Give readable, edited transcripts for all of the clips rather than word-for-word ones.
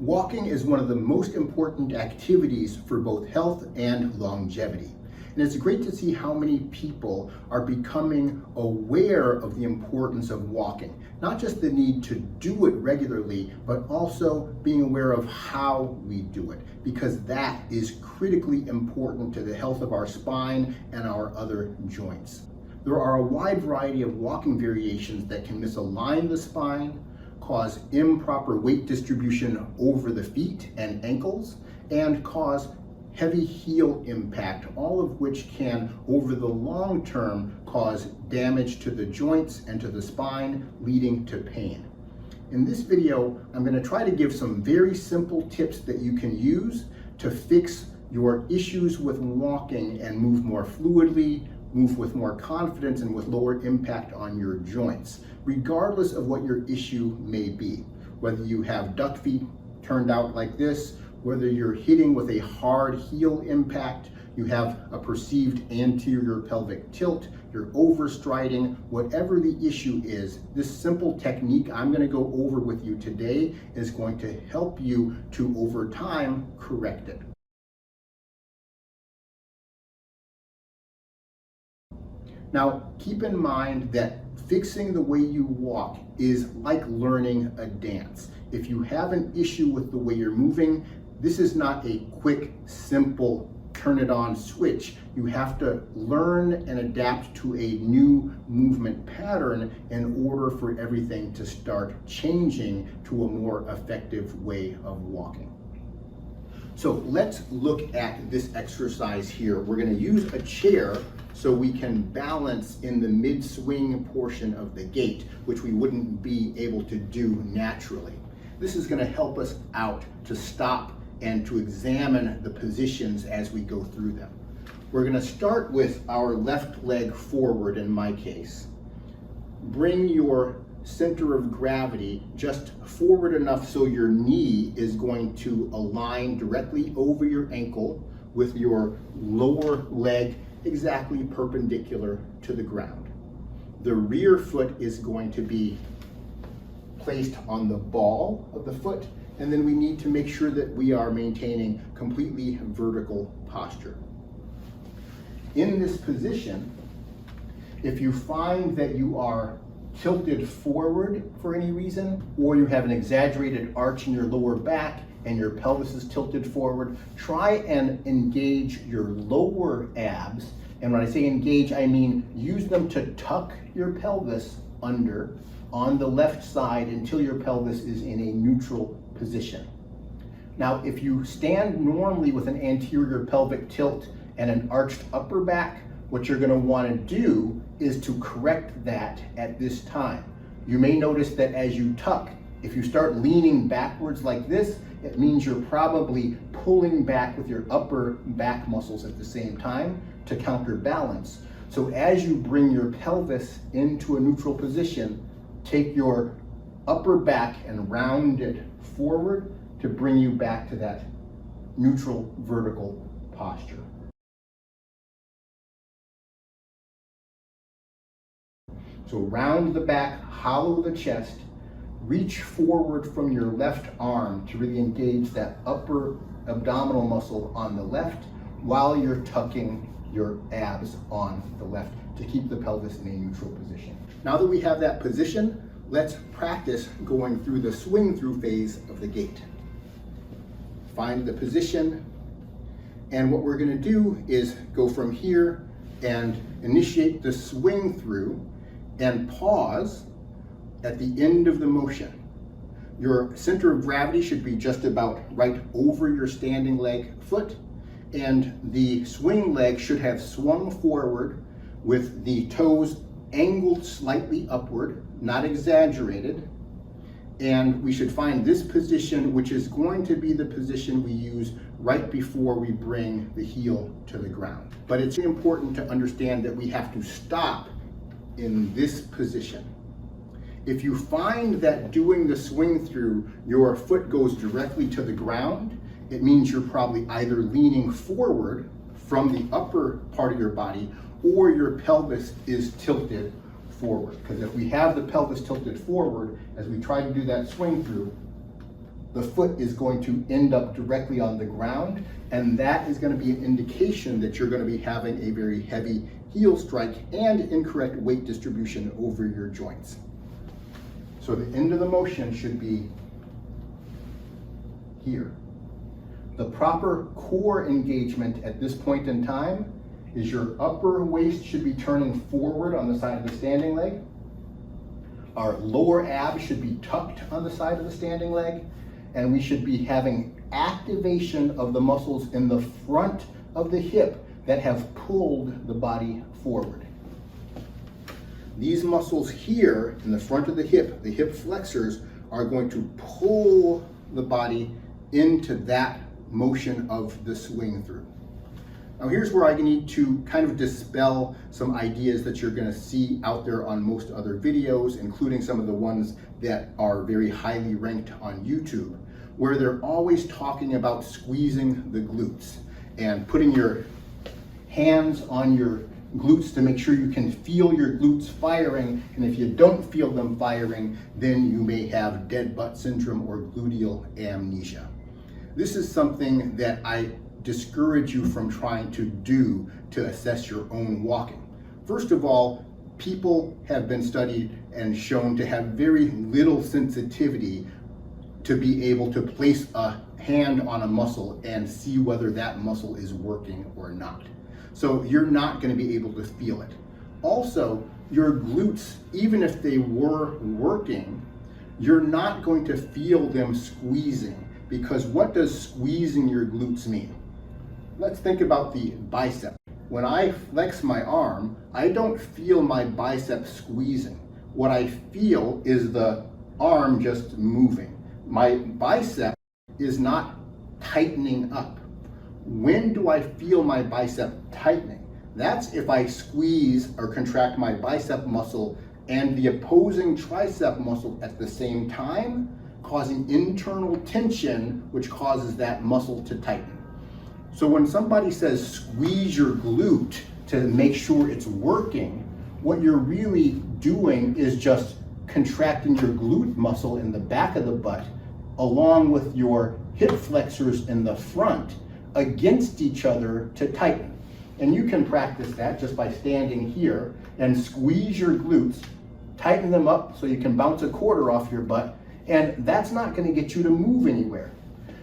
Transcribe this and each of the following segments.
Walking is one of the most important activities for both health and longevity. And it's great to see how many people are becoming aware of the importance of walking. Not just the need to do it regularly, but also being aware of how we do it, because that is critically important to the health of our spine and our other joints. There are a wide variety of walking variations that can misalign the spine, cause improper weight distribution over the feet and ankles, and cause heavy heel impact, all of which can, over the long term, cause damage to the joints and to the spine, leading to pain. In this video, I'm going to try to give some very simple tips that you can use to fix your issues with walking and move more fluidly, move with more confidence, and with lower impact on your joints, regardless of what your issue may be. Whether you have duck feet turned out like this, whether you're hitting with a hard heel impact, you have a perceived anterior pelvic tilt, you're overstriding, whatever the issue is, this simple technique I'm going to go over with you today is going to help you to, over time, correct it. Now, keep in mind that fixing the way you walk is like learning a dance. If you have an issue with the way you're moving, this is not a quick, simple, turn it on switch. You have to learn and adapt to a new movement pattern in order for everything to start changing to a more effective way of walking. So let's look at this exercise here. We're going to use a chair so we can balance in the mid-swing portion of the gait, which we wouldn't be able to do naturally. This is going to help us out to stop and to examine the positions as we go through them. We're going to start with our left leg forward in my case. Bring your center of gravity just forward enough so your knee is going to align directly over your ankle with your lower leg exactly perpendicular to the ground. The rear foot is going to be placed on the ball of the foot, and then we need to make sure that we are maintaining completely vertical posture. In this position, if you find that you are tilted forward for any reason, or you have an exaggerated arch in your lower back and your pelvis is tilted forward, try and engage your lower abs. And when I say engage, I mean use them to tuck your pelvis under on the left side until your pelvis is in a neutral position. Now, if you stand normally with an anterior pelvic tilt and an arched upper back, what you're going to want to do is to correct that at this time. You may notice that as you tuck, if you start leaning backwards like this, it means you're probably pulling back with your upper back muscles at the same time to counterbalance. So as you bring your pelvis into a neutral position, take your upper back and round it forward to bring you back to that neutral vertical posture. So round the back, hollow the chest, reach forward from your left arm to really engage that upper abdominal muscle on the left while you're tucking your abs on the left to keep the pelvis in a neutral position. Now that we have that position, let's practice going through the swing through phase of the gait. Find the position, and what we're going to do is go from here and initiate the swing through and pause at the end of the motion. Your center of gravity should be just about right over your standing leg foot, and the swing leg should have swung forward with the toes angled slightly upward, not exaggerated. And we should find this position, which is going to be the position we use right before we bring the heel to the ground. But it's important to understand that we have to stop in this position. If you find that doing the swing through, your foot goes directly to the ground, it means you're probably either leaning forward from the upper part of your body or your pelvis is tilted forward. Because if we have the pelvis tilted forward, as we try to do that swing through, the foot is going to end up directly on the ground, and that is going to be an indication that you're going to be having a very heavy heel strike and incorrect weight distribution over your joints. So the end of the motion should be here. The proper core engagement at this point in time is your upper waist should be turning forward on the side of the standing leg. Our lower abs should be tucked on the side of the standing leg, and we should be having activation of the muscles in the front of the hip that have pulled the body forward. These muscles here in the front of the hip flexors, are going to pull the body into that motion of the swing through. Now here's where I need to kind of dispel some ideas that you're going to see out there on most other videos, including some of the ones that are very highly ranked on YouTube, where they're always talking about squeezing the glutes and putting your hands on your glutes to make sure you can feel your glutes firing, and if you don't feel them firing, then you may have dead butt syndrome or gluteal amnesia. This is something that I discourage you from trying to do to assess your own walking. First of all, people have been studied and shown to have very little sensitivity to be able to place a hand on a muscle and see whether that muscle is working or not. So you're not going to be able to feel it. Also, your glutes, even if they were working, you're not going to feel them squeezing, because what does squeezing your glutes mean? Let's think about the bicep. When I flex my arm, I don't feel my bicep squeezing. What I feel is the arm just moving. My bicep is not tightening up. When do I feel my bicep tightening? That's if I squeeze or contract my bicep muscle and the opposing tricep muscle at the same time, causing internal tension, which causes that muscle to tighten. So when somebody says squeeze your glute to make sure it's working, what you're really doing is just contracting your glute muscle in the back of the butt along with your hip flexors in the front against each other to tighten. And you can practice that just by standing here and squeeze your glutes, tighten them up so you can bounce a quarter off your butt, and that's not going to get you to move anywhere.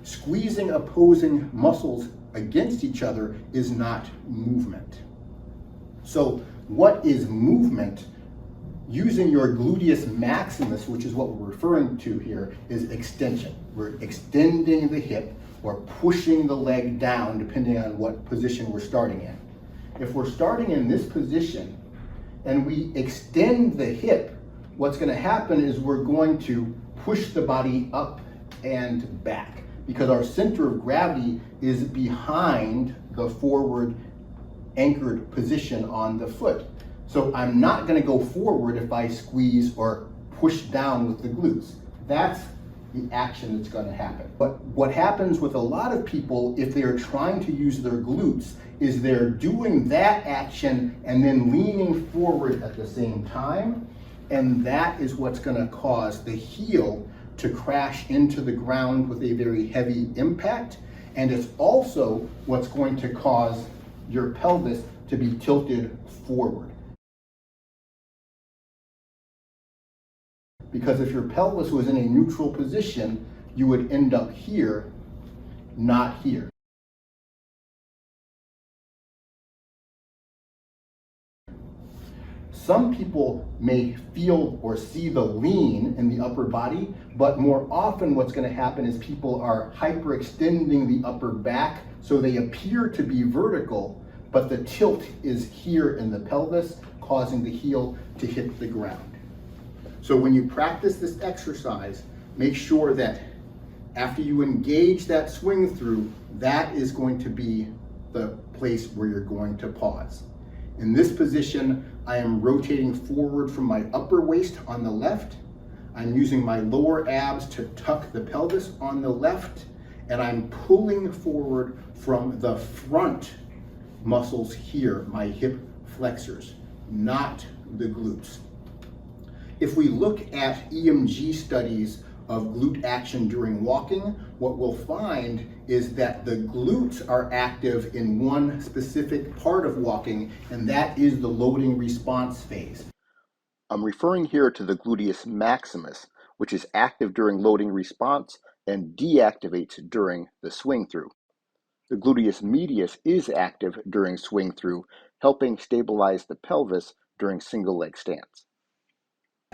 Squeezing opposing muscles against each other is not movement. So what is movement? Using your gluteus maximus, which is what we're referring to here, is extension. We're extending the hip or pushing the leg down depending on what position we're starting in. If we're starting in this position and we extend the hip, what's going to happen is we're going to push the body up and back because our center of gravity is behind the forward anchored position on the foot. So I'm not going to go forward if I squeeze or push down with the glutes. That's the action that's going to happen. But what happens with a lot of people, if they're trying to use their glutes, is they're doing that action and then leaning forward at the same time. And that is what's going to cause the heel to crash into the ground with a very heavy impact. And it's also what's going to cause your pelvis to be tilted forward. Because if your pelvis was in a neutral position, you would end up here, not here. Some people may feel or see the lean in the upper body, but more often what's going to happen is people are hyperextending the upper back so they appear to be vertical, but the tilt is here in the pelvis, causing the heel to hit the ground. So when you practice this exercise, make sure that after you engage that swing through, that is going to be the place where you're going to pause. In this position, I am rotating forward from my upper waist on the left. I'm using my lower abs to tuck the pelvis on the left, and I'm pulling forward from the front muscles here, my hip flexors, not the glutes. If we look at EMG studies of glute action during walking, what we'll find is that the glutes are active in one specific part of walking, and that is the loading response phase. I'm referring here to the gluteus maximus, which is active during loading response and deactivates during the swing through. The gluteus medius is active during swing through, helping stabilize the pelvis during single leg stance.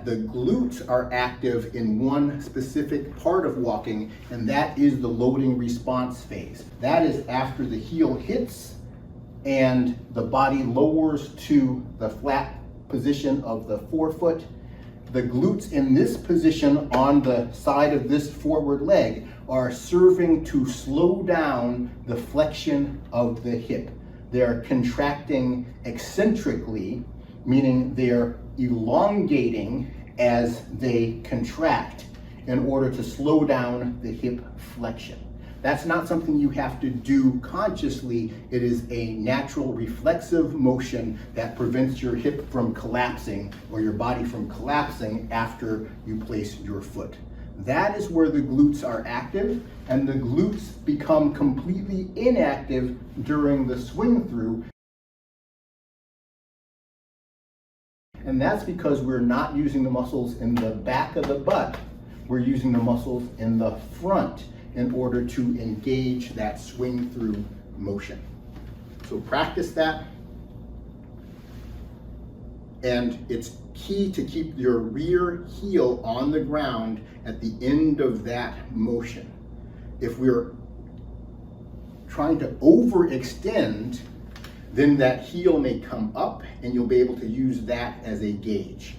The glutes are active in one specific part of walking, and that is the loading response phase. That is after the heel hits and the body lowers to the flat position of the forefoot. The glutes in this position on the side of this forward leg are serving to slow down the flexion of the hip. They're contracting eccentrically, meaning they're elongating as they contract in order to slow down the hip flexion. That's not something you have to do consciously. It is a natural reflexive motion that prevents your hip from collapsing or your body from collapsing after you place your foot. That is where the glutes are active, and the glutes become completely inactive during the swing through. And that's because we're not using the muscles in the back of the butt. We're using the muscles in the front in order to engage that swing through motion. So practice that. And it's key to keep your rear heel on the ground at the end of that motion. If we're trying to overextend, then that heel may come up and you'll be able to use that as a gauge.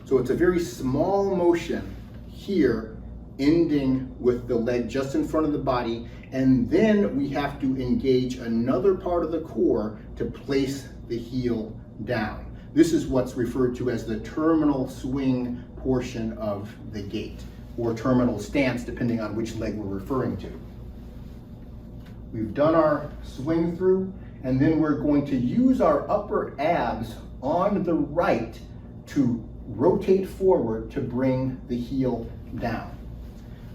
So it's a very small motion here, ending with the leg just in front of the body, and then we have to engage another part of the core to place the heel down. This is what's referred to as the terminal swing portion of the gait, or terminal stance, depending on which leg we're referring to. We've done our swing through, and then we're going to use our upper abs on the right to rotate forward to bring the heel down.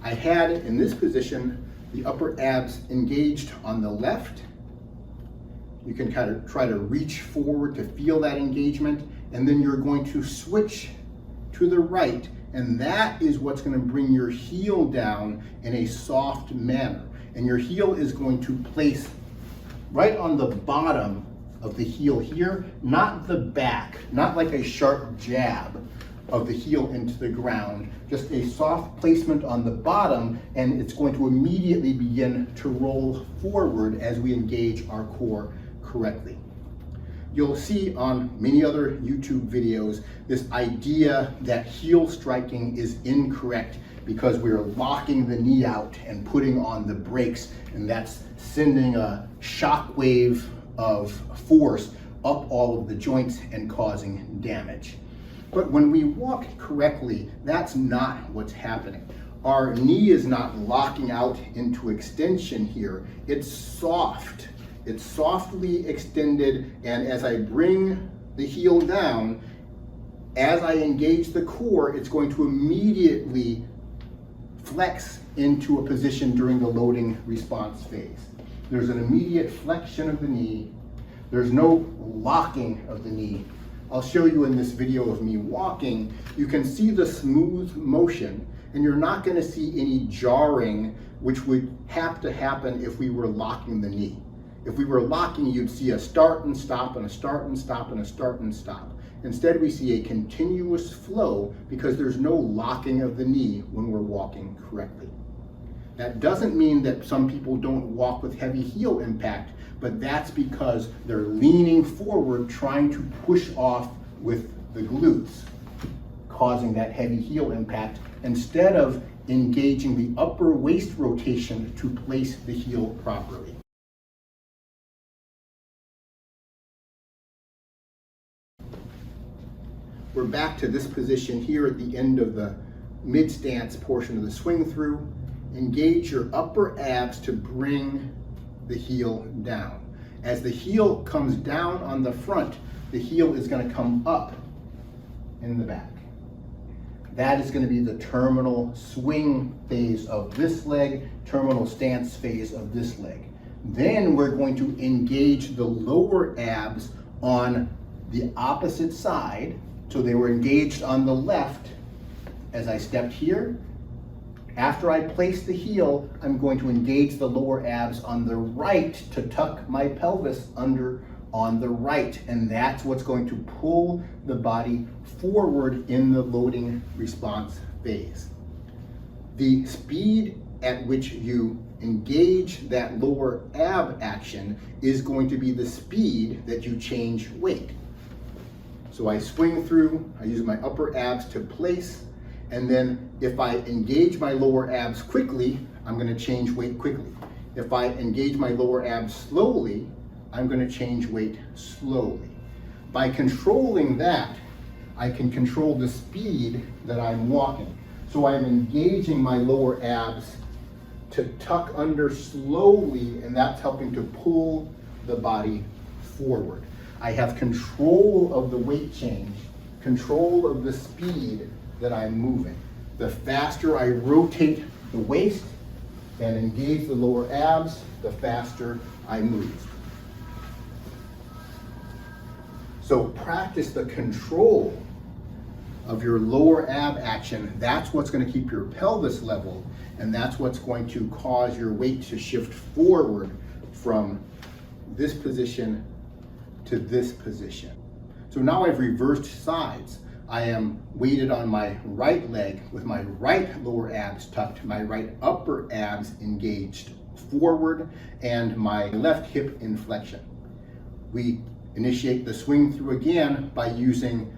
I had, in this position, the upper abs engaged on the left. You can kind of try to reach forward to feel that engagement, and then you're going to switch to the right, and that is what's going to bring your heel down in a soft manner. And your heel is going to place right on the bottom of the heel here, not the back, not like a sharp jab of the heel into the ground, just a soft placement on the bottom, and it's going to immediately begin to roll forward as we engage our core correctly. You'll see on many other YouTube videos this idea that heel striking is incorrect because we're locking the knee out and putting on the brakes, and that's sending a shock wave of force up all of the joints and causing damage. But when we walk correctly, that's not what's happening. Our knee is not locking out into extension here. It's soft. It's softly extended, and as I bring the heel down, as I engage the core, it's going to immediately flex into a position during the loading response phase. There's an immediate flexion of the knee. There's no locking of the knee. I'll show you in this video of me walking. You can see the smooth motion, and you're not going to see any jarring, which would have to happen if we were locking the knee. If we were locking, you'd see a start and stop and a start and stop and a start and stop. Instead, we see a continuous flow because there's no locking of the knee when we're walking correctly. That doesn't mean that some people don't walk with heavy heel impact, but that's because they're leaning forward, trying to push off with the glutes, causing that heavy heel impact, instead of engaging the upper waist rotation to place the heel properly. We're back to this position here at the end of the mid-stance portion of the swing through. Engage your upper abs to bring the heel down. As the heel comes down on the front, the heel is going to come up in the back. That is going to be the terminal swing phase of this leg, terminal stance phase of this leg. Then we're going to engage the lower abs on the opposite side. So they were engaged on the left as I stepped here. After I place the heel, I'm going to engage the lower abs on the right to tuck my pelvis under on the right. And that's what's going to pull the body forward in the loading response phase. The speed at which you engage that lower ab action is going to be the speed that you change weight. So I swing through, I use my upper abs to place, and then if I engage my lower abs quickly, I'm going to change weight quickly. If I engage my lower abs slowly, I'm going to change weight slowly. By controlling that, I can control the speed that I'm walking. So I'm engaging my lower abs to tuck under slowly, and that's helping to pull the body forward. I have control of the weight change, control of the speed that I'm moving. The faster I rotate the waist and engage the lower abs, the faster I move. So practice the control of your lower ab action. That's what's going to keep your pelvis level, and that's what's going to cause your weight to shift forward from this position to this position. So now I've reversed sides. I am weighted on my right leg with my right lower abs tucked, my right upper abs engaged forward, and my left hip in flexion. We initiate the swing through again by using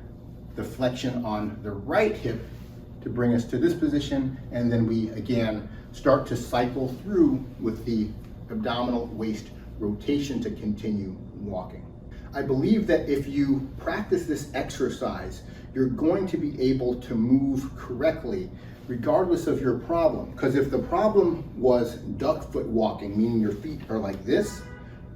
the flexion on the right hip to bring us to this position, and then we again start to cycle through with the abdominal waist rotation to continue walking. I believe that if you practice this exercise, you're going to be able to move correctly regardless of your problem. Because if the problem was duck foot walking, meaning your feet are like this,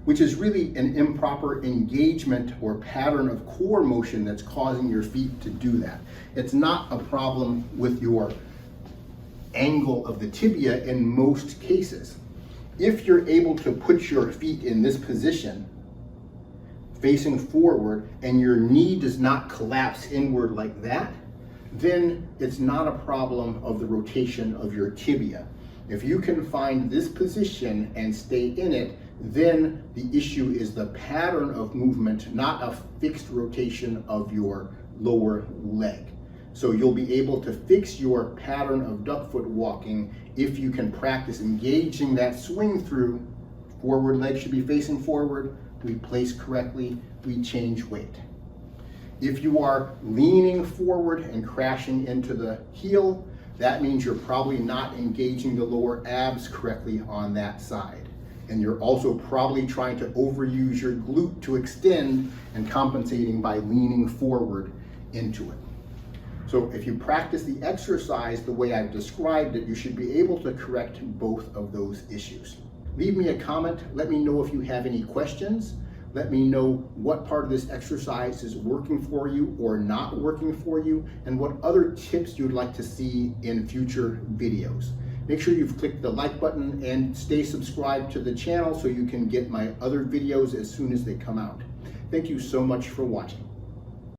which is really an improper engagement or pattern of core motion that's causing your feet to do that. It's not a problem with your angle of the tibia in most cases. If you're able to put your feet in this position, facing forward, and your knee does not collapse inward like that, then it's not a problem of the rotation of your tibia. If you can find this position and stay in it, then the issue is the pattern of movement, not a fixed rotation of your lower leg. So you'll be able to fix your pattern of duck foot walking if you can practice engaging that swing through. Forward leg should be facing forward. We place correctly, we change weight. If you are leaning forward and crashing into the heel, that means you're probably not engaging the lower abs correctly on that side. And you're also probably trying to overuse your glute to extend and compensating by leaning forward into it. So if you practice the exercise the way I've described it, you should be able to correct both of those issues. Leave me a comment. Let me know if you have any questions. Let me know what part of this exercise is working for you or not working for you, and what other tips you'd like to see in future videos. Make sure you've clicked the like button and stay subscribed to the channel so you can get my other videos as soon as they come out. Thank you so much for watching.